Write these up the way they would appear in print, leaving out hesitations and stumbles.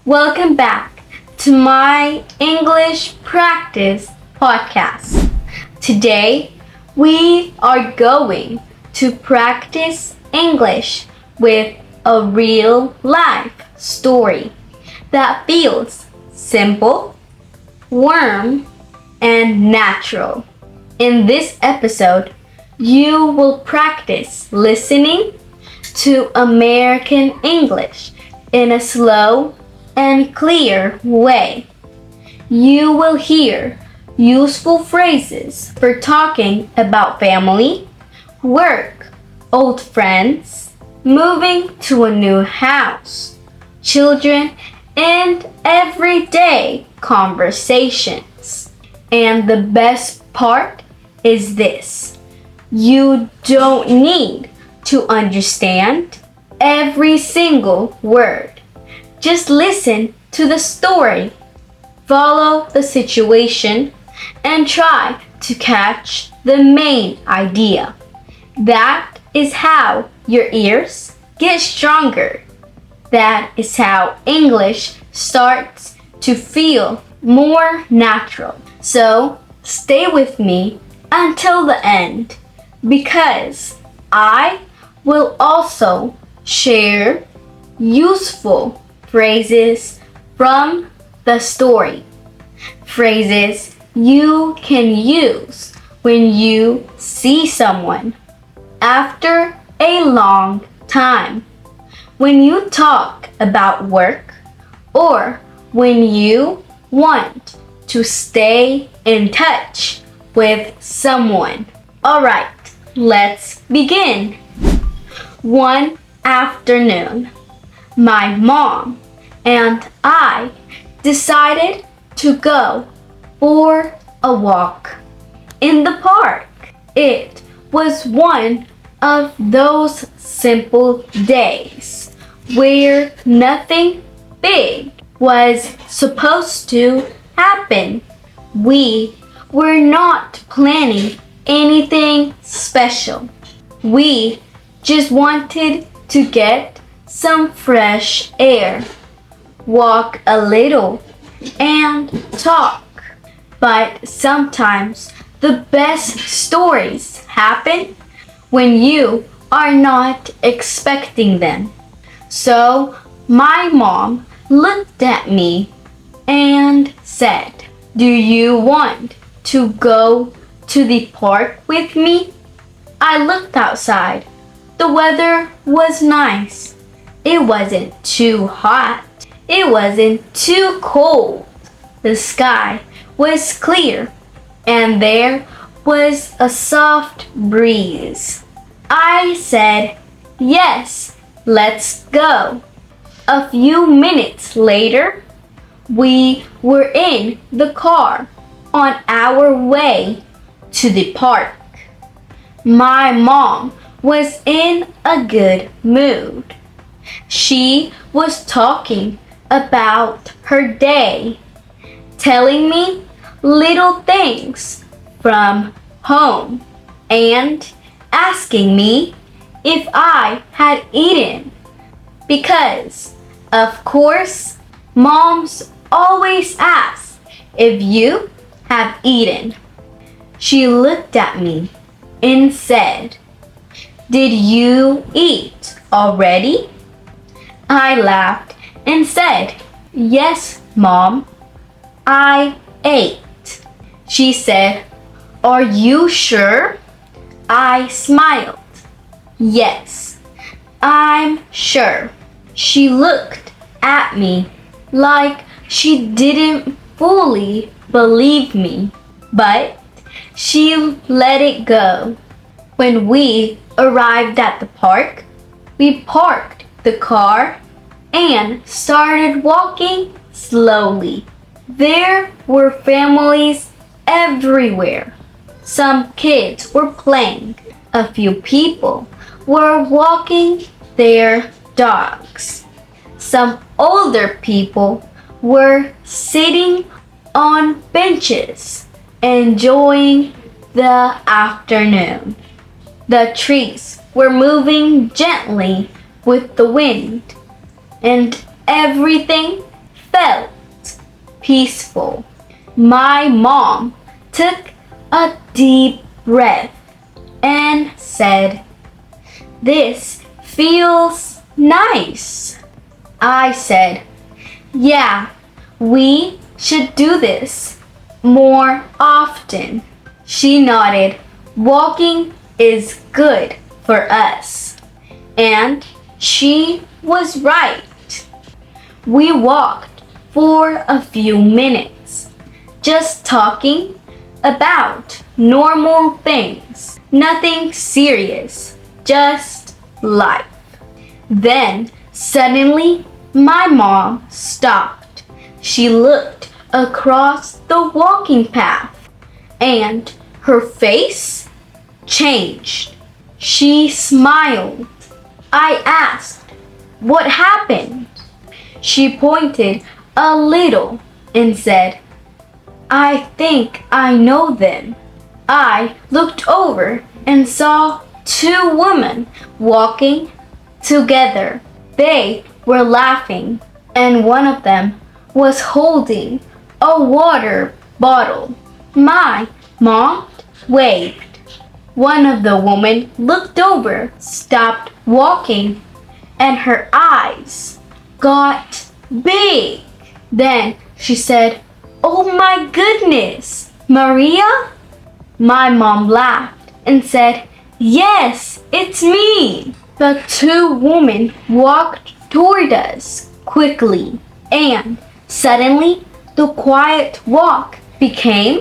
Welcome back to my English practice podcast. Today, we are going to practice English with a real life story that feels simple, warm, and natural. In this episode, you will practice listening to American English in a slow and clear way. You will hear useful phrases for talking about family, work, old friends, moving to a new house, children, and everyday conversations. And the best part is this: you don't need to understand every single word. Just listen to the story, follow the situation, and try to catch the main idea. That is how your ears get stronger. That is how English starts to feel more natural. So stay with me until the end, because I will also share useful phrases from the story. Phrases you can use when you see someone after a long time, when you talk about work, or when you want to stay in touch with someone. Alright, let's begin. One afternoon, my mom and I decided to go for a walk in the park. It was one of those simple days where nothing big was supposed to happen. We were not planning anything special. We just wanted to get some fresh air, walk a little, and talk. But sometimes the best stories happen when you are not expecting them. So my mom looked at me and said, "Do you want to go to the park with me?" I looked outside. The weather was nice. It wasn't too hot. It wasn't too cold. The sky was clear, and there was a soft breeze. I said, "Yes, let's go." A few minutes later, we were in the car on our way to the park. My mom was in a good mood. She was talking about her day, telling me little things from home, and asking me if I had eaten. Because, of course, moms always ask if you have eaten. She looked at me and said, "Did you eat already?" I laughed and said, "Yes, Mom, I ate." She said, "Are you sure?" I smiled. "Yes, I'm sure." She looked at me like she didn't fully believe me, but she let it go. When we arrived at the park, we parked the car and started walking slowly. There were families everywhere. Some kids were playing. A few people were walking their dogs. Some older people were sitting on benches, enjoying the afternoon. The trees were moving gently with the wind, and everything felt peaceful. My mom took a deep breath and said, "This feels nice." I said, "Yeah, we should do this more often." She nodded. Walking is good for us. And she was right. We walked for a few minutes, just talking about normal things. Nothing serious, just life. Then suddenly my mom stopped. She looked across the walking path and her face changed. She smiled. I asked, "What happened?" She pointed a little and said, "I think I know them." I looked over and saw two women walking together. They were laughing, and one of them was holding a water bottle. My mom waved. One of the women looked over, stopped walking, and her eyes got big. Then she said, "Oh my goodness, Maria?" My mom laughed and said, "Yes, it's me." The two women walked toward us quickly, and suddenly the quiet walk became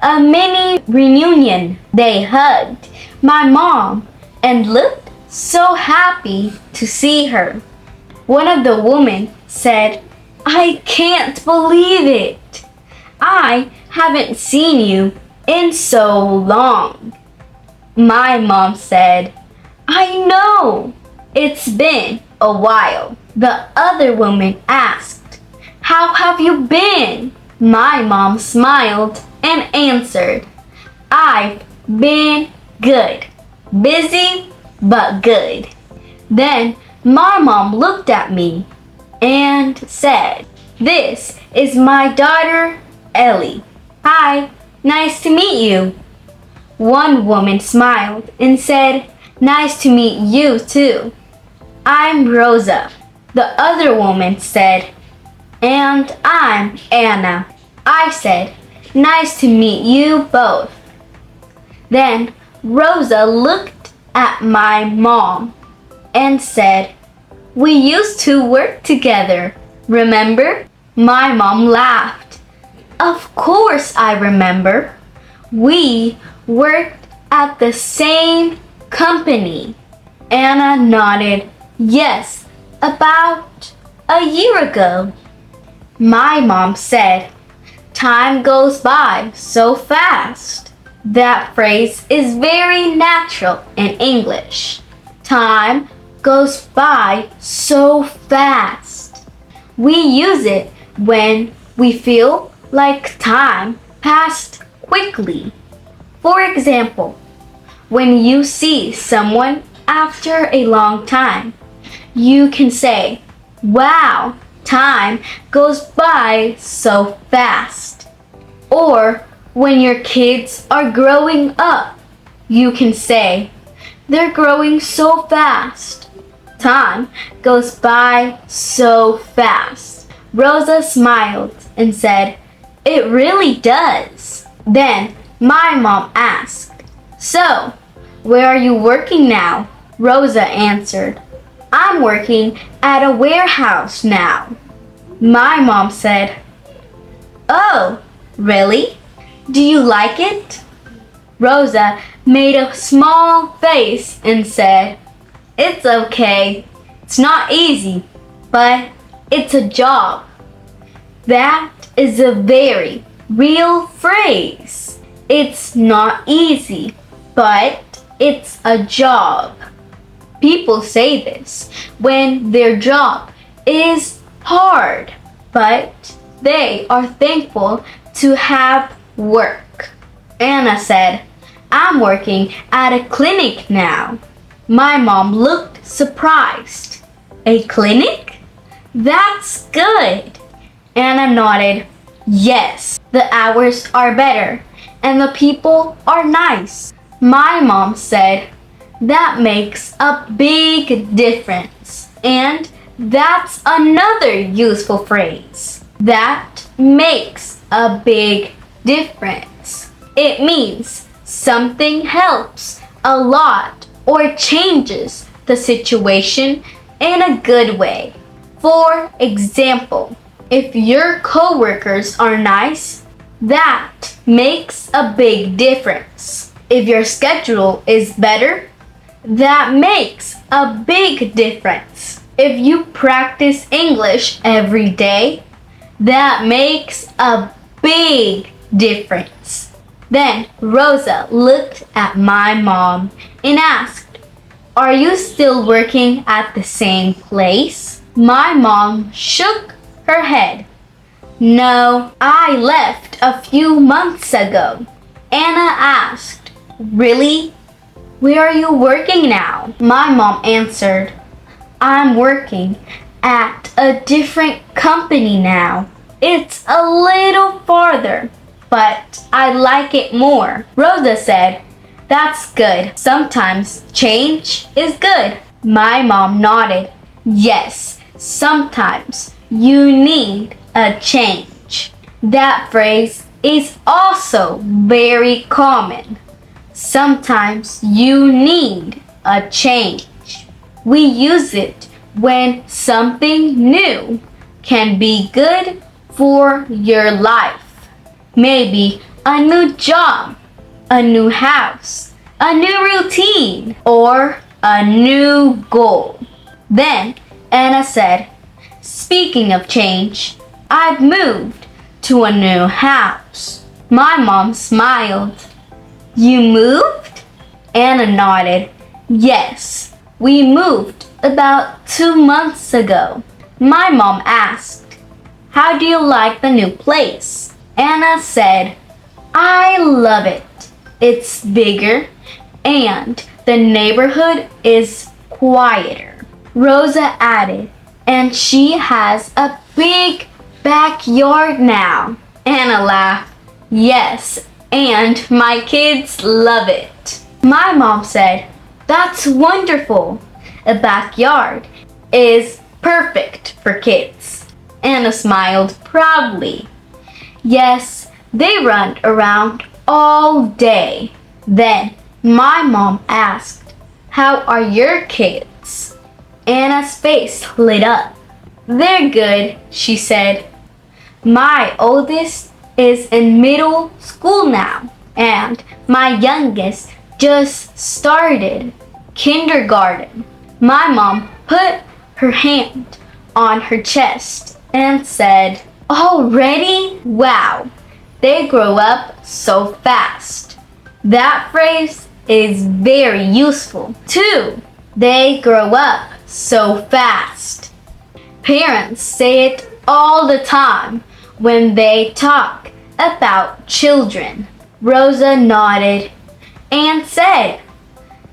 a mini reunion. They hugged my mom and looked so happy to see her. One of the women said, "I can't believe it. I haven't seen you in so long." My mom said, "I know. It's been a while." The other woman asked, "How have you been?" My mom smiled and answered, "I've been good. Busy, but good." Then my mom looked at me and said, "This is my daughter, Ellie. Hi, nice to meet you." One woman smiled and said, "Nice to meet you too. I'm Rosa." The other woman said, "And I'm Anna." I said, "Nice to meet you both." Then Rosa looked at my mom and said, "We used to work together, remember?" My mom laughed. "Of course I remember. We worked at the same company." Anna nodded. "Yes, about a year ago." My mom said, "Time goes by so fast." That phrase is very natural in English. Time goes by so fast. We use it when we feel like time passed quickly. For example, when you see someone after a long time, you can say, "Wow, time goes by so fast." Or when your kids are growing up, you can say, "They're growing so fast." Time goes by so fast. Rosa smiled and said, "It really does." Then my mom asked, "So, where are you working now?" Rosa answered, "I'm working at a warehouse now." My mom said, "Oh, really? Do you like it?" Rosa made a small face and said, "It's okay. It's not easy, but it's a job." That is a very real phrase. It's not easy, but it's a job. People say this when their job is hard, but they are thankful to have work. Anna said, "I'm working at a clinic now." My mom looked surprised. "A clinic? That's good. Anna nodded. Yes, the hours are better and the people are nice. My mom said, that makes a big difference. And that's another useful phrase. That makes a big difference. It means something helps a lot or changes the situation in a good way. For example, if your coworkers are nice, that makes a big difference. If your schedule is better, that makes a big difference. If you practice English every day, that makes a big difference. Then Rosa looked at my mom and asked, are you still working at the same place? My mom shook her head. No, I left a few months ago. Anna asked, really? Where are you working now? My mom answered, I'm working at a different company now. It's a little farther, but I like it more. Rosa said, that's good. Sometimes change is good. My mom nodded. Yes, sometimes you need a change. That phrase is also very common. Sometimes you need a change. We use it when something new can be good for your life. Maybe a new job, a new house, a new routine, or a new goal. Then Anna said, speaking of change, I've moved to a new house. My mom smiled. You moved? Anna nodded. Yes, we moved about 2 months ago. My mom asked, how do you like the new place? Anna said, I love it. It's bigger and the neighborhood is quieter. Rosa added, and she has a big backyard now. Anna laughed. Yes, and my kids love it. My mom said, that's wonderful. A backyard is perfect for kids. Anna smiled proudly. Yes, they run around all day. Then my mom asked, how are your kids? Anna's face lit up. They're good, she said. My oldest is in middle school now, and my youngest just started kindergarten. My mom put her hand on her chest and said, already? Wow, they grow up so fast. That phrase is very useful too. They grow up so fast. Parents say it all the time when they talk about children. Rosa nodded and said,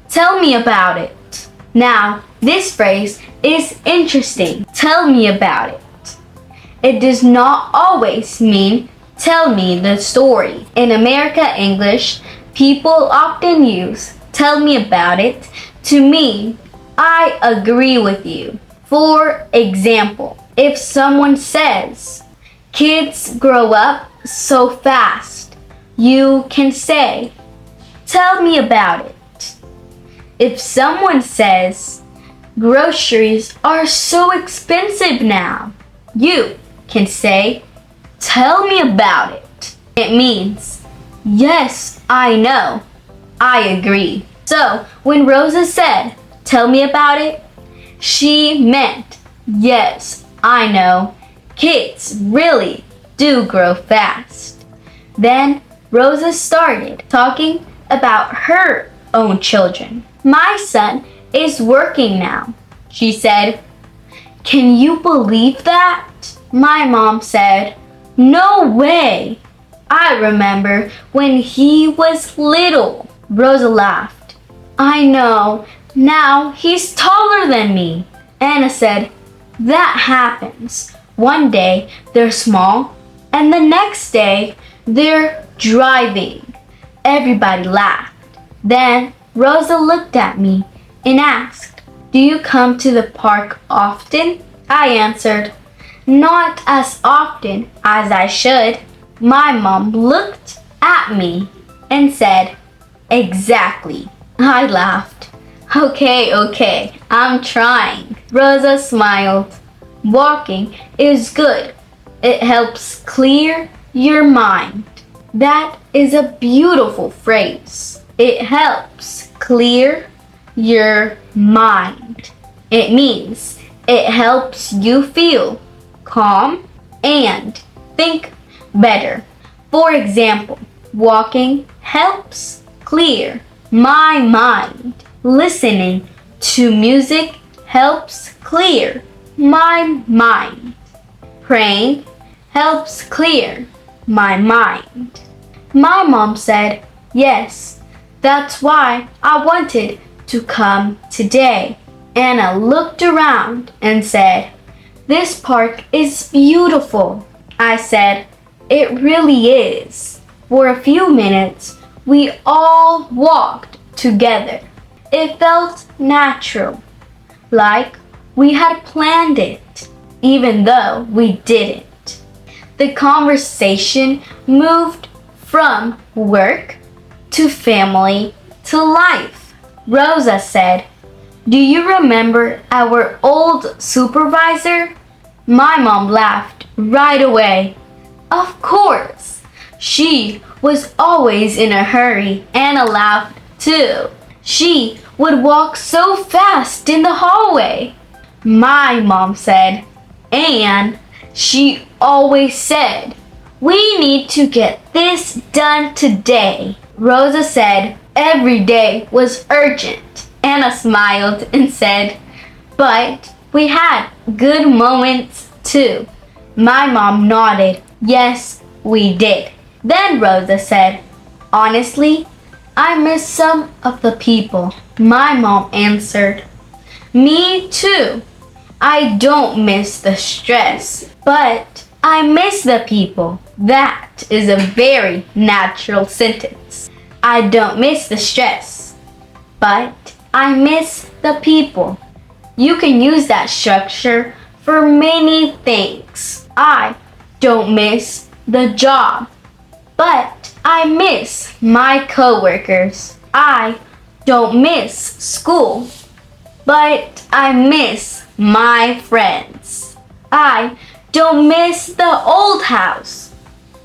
tell me about it. Now, this phrase is interesting. Tell me about it. It does not always mean tell me the story. In American English, people often use tell me about it to mean I agree with you. For example, if someone says, kids grow up so fast, you can say, tell me about it. If someone says, groceries are so expensive now, you can say, tell me about it. It means, yes, I know, I agree. So when Rosa said, tell me about it, she meant, yes, I know, kids really do grow fast. Then Rosa started talking about her own children. My son is working now, she said. Can you believe that? My mom said, no way. I remember when he was little. Rosa laughed. I know. Now he's taller than me. Anna said, that happens One day they're small, and the next day they're driving. Everybody laughed. Then Rosa looked at me and asked, "Do you come to the park often?" I answered, "Not as often as I should." My mom looked at me and said, "Exactly." I laughed. Okay, I'm trying." Rosa smiled. "Walking is good. It helps clear your mind." That is a beautiful phrase. It helps clear your mind. It means it helps you feel calm and think better. For example, walking helps clear my mind. Listening to music helps clear my mind. Praying helps clear my mind. My mom said, "Yes, that's why I wanted to come today." Anna looked around and said, "This park is beautiful." I said, "It really is." For a few minutes, we all walked together. It felt natural, like we had planned it, even though we didn't. The conversation moved from work to family to life. Rosa said, "Do you remember our old supervisor?" My mom laughed right away. "Of course." She was always in a hurry. Anna laughed too. She would walk so fast in the hallway. My mom said, "And she always said, 'We need to get this done today.'" Rosa said every day was urgent. Anna smiled and said, "But we had good moments too." My mom nodded. "Yes, we did." Then Rosa said, "Honestly, I miss some of the people." My mom answered, "Me too. I don't miss the stress, but I miss the people." That is a very natural sentence. I don't miss the stress, but I miss the people. You can use that structure for many things. I don't miss the job, but I miss my coworkers. I don't miss school, but I miss my friends. I don't miss the old house,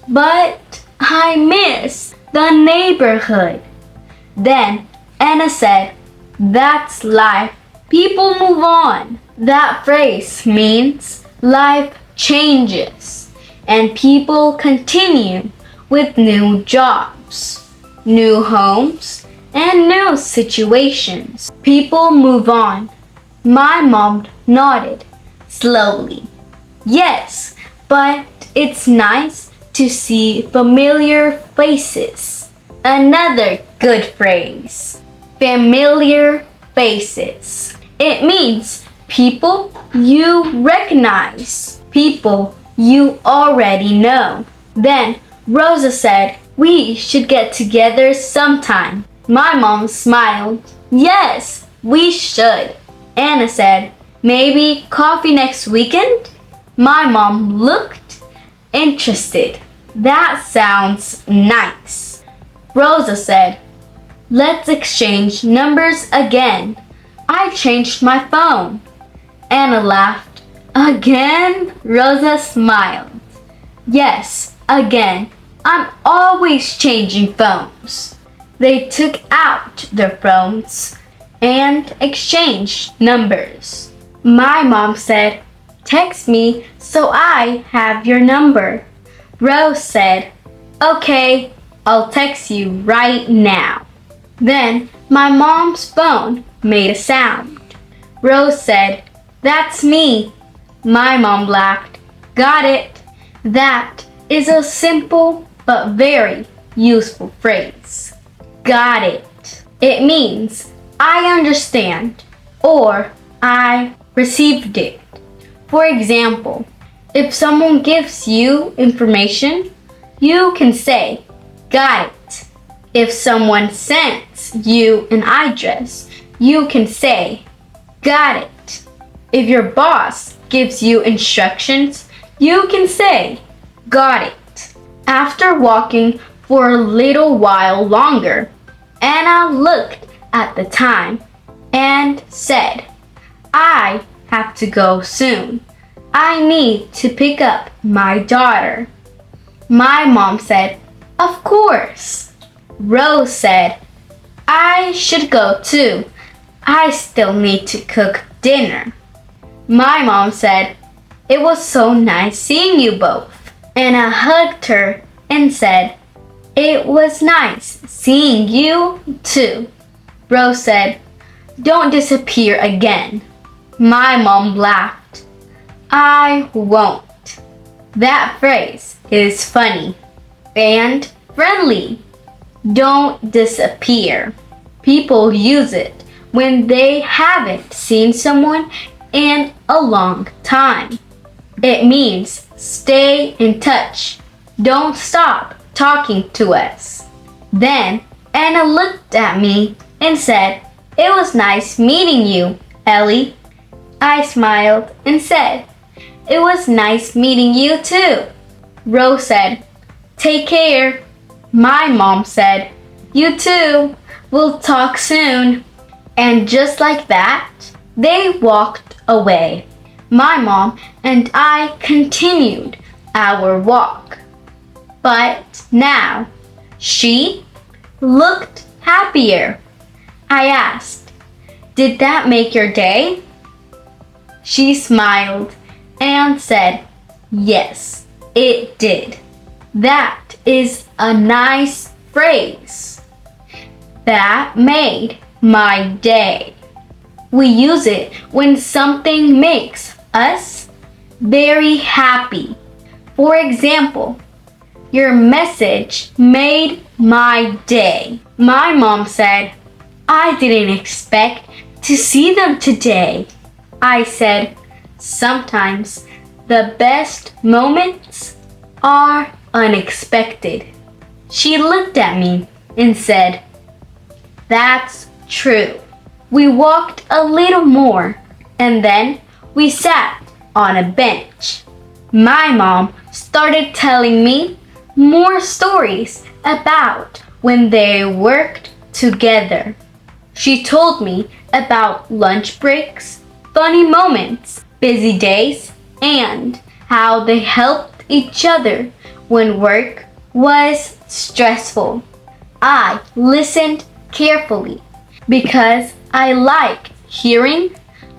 but I miss the neighborhood. Then Anna said, "That's life. People move on." That phrase means life changes and people continue with new jobs, new homes, and new situations. People move on. My mom nodded slowly. "Yes, but it's nice to see familiar faces." Another good phrase. Familiar faces. It means people you recognize, people you already know. Then Rosa said, "We should get together sometime." My mom smiled. "Yes, we should." Anna said, "Maybe coffee next weekend?" My mom looked interested. That sounds nice. Rosa said, "Let's exchange numbers again." I changed my phone. Anna laughed. "Again?" Rosa smiled. "Yes, again. I'm always changing phones." They took out their phones and exchanged numbers. My mom said, "Text me so I have your number." Rose said, "Okay, I'll text you right now." Then my mom's phone made a sound. Rose said, "That's me." My mom laughed. "Got it." That is a simple but very useful phrase. Got it. It means I understand or I received it. For example, If someone gives you information, you can say, got it. If someone sends you an address, you can say, got it. If your boss gives you instructions, you can say, got it. After walking for a little while longer, Anna looked at the time and said, I have to go soon. I need to pick up my daughter. My mom said, of course. Rose said, I should go too. I still need to cook dinner. My mom said, it was so nice seeing you both. Anna hugged her and said, it was nice seeing you too. Rose said, don't disappear again. My mom laughed. I won't. That phrase is funny and friendly. Don't disappear. People use it when they haven't seen someone in a long time. It means stay in touch. Don't stop talking to us. Then Anna looked at me and said, it was nice meeting you, Ellie. I smiled and said, it was nice meeting you too. Rose said, take care. My mom said, you too. We'll talk soon. And just like that, they walked away. My mom and I continued our walk. But now, she looked happier. I asked, did that make your day? She smiled and said, yes, it did. That is a nice phrase. That made my day. We use it when something makes us very happy. For example, your message made my day. My mom said, I didn't expect to see them today. I said, sometimes the best moments are unexpected. She looked at me and said, that's true. We walked a little more and then we sat on a bench. My mom started telling me more stories about when they worked together. She told me about lunch breaks, funny moments, busy days, and how they helped each other when work was stressful. I listened carefully because I like hearing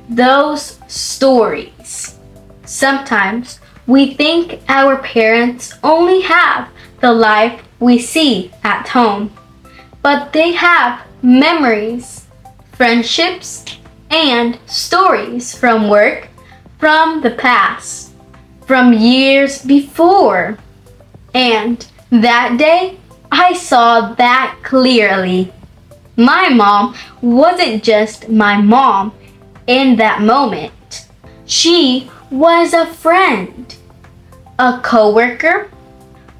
those stories. Sometimes we think our parents only have the life we see at home, but they have memories, friendships, and stories from work from the past, from years before. And that day, I saw that clearly. My mom wasn't just my mom in that moment. She was a friend, a coworker,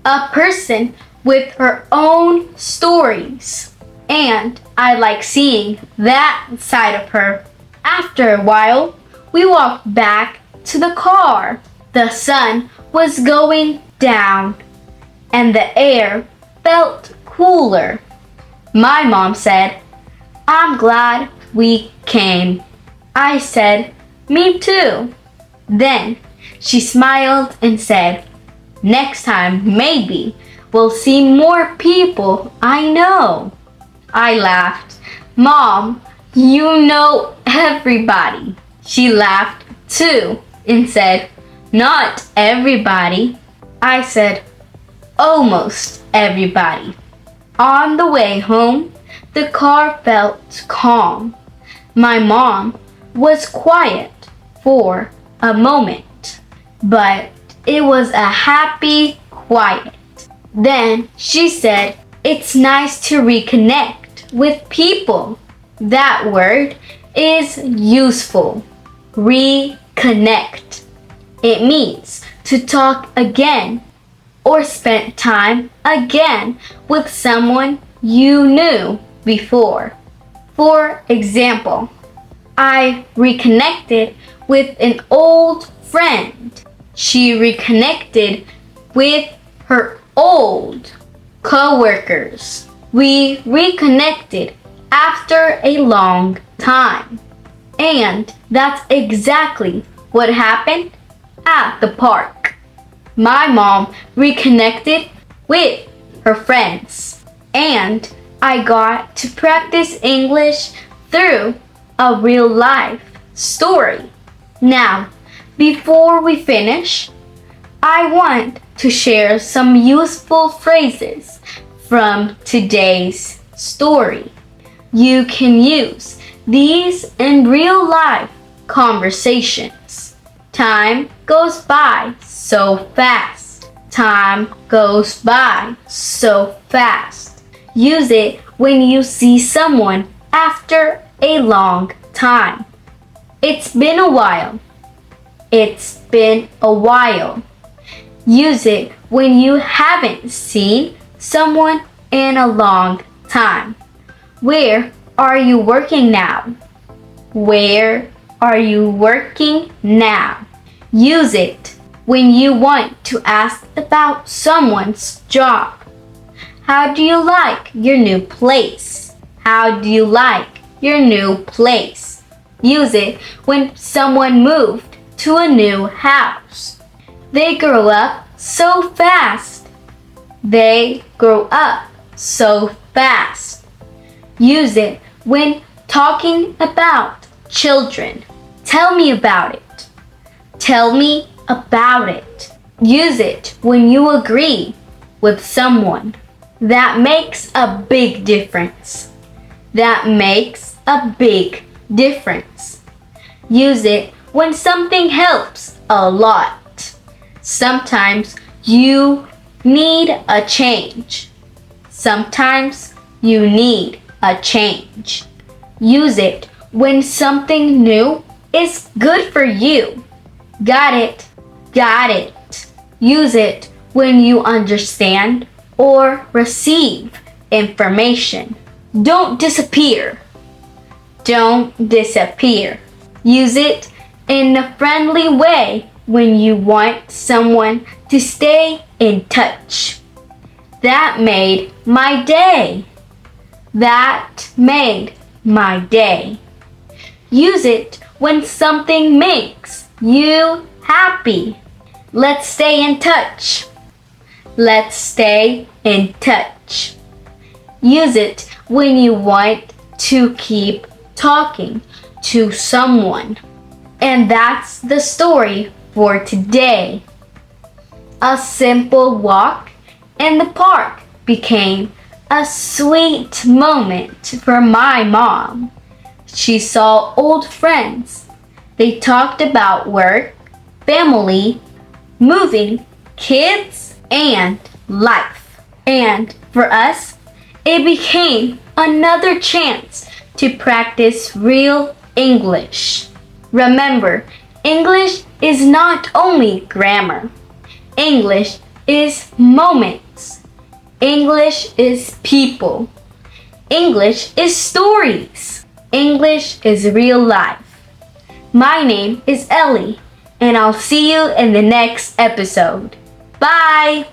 a person with her own stories. And I like seeing that side of her. After a while, we walked back to the car. The sun was going down and the air felt cooler. My mom said, I'm glad we came. I said, me too. Then she smiled and said, next time maybe we'll see more people I know. I laughed. Mom, you know everybody. She laughed too and said, not everybody. I said, almost everybody. On the way home, the car felt calm. My mom was quiet for a moment, but it was a happy quiet. Then she said, it's nice to reconnect with people. That word is useful. Reconnect. It means to talk again or spent time again with someone you knew before. For example, I reconnected with an old friend. She reconnected with her old coworkers. We reconnected after a long time. And that's exactly what happened at the park. My mom reconnected with her friends, and I got to practice English through a real life story. Now, before we finish, I want to share some useful phrases from today's story. You can use these in real life conversations. Time goes by so fast. Time goes by so fast. Use it when you see someone after a long time. It's been a while. It's been a while. Use it when you haven't seen someone in a long time. Where are you working now? Where are you working now? Use it when you want to ask about someone's job. How do you like your new place? How do you like your new place? Use it when someone moved to a new house. They grow up so fast. They grow up so fast. Use it when talking about children. Tell me about it. Tell me about it. Use it when you agree with someone. That makes a big difference. That makes a big difference. Use it when something helps a lot. Sometimes you need a change. Sometimes you need a change. Use it when something new is good for you. Got it? Got it. Use it when you understand or receive information. Don't disappear. Don't disappear. Use it in a friendly way when you want someone to stay in touch. That made my day. That made my day. Use it when something makes you happy. Let's stay in touch. Let's stay in touch. Use it when you want to keep talking to someone. And that's the story for today. A simple walk in the park became a sweet moment for my mom. She saw old friends. They talked about work, family, moving, kids, and life. And for us, it became another chance to practice real English. Remember, English is not only grammar. English is moments. English is people. English is stories. English is real life. My name is Ellie, and I'll see you in the next episode. Bye!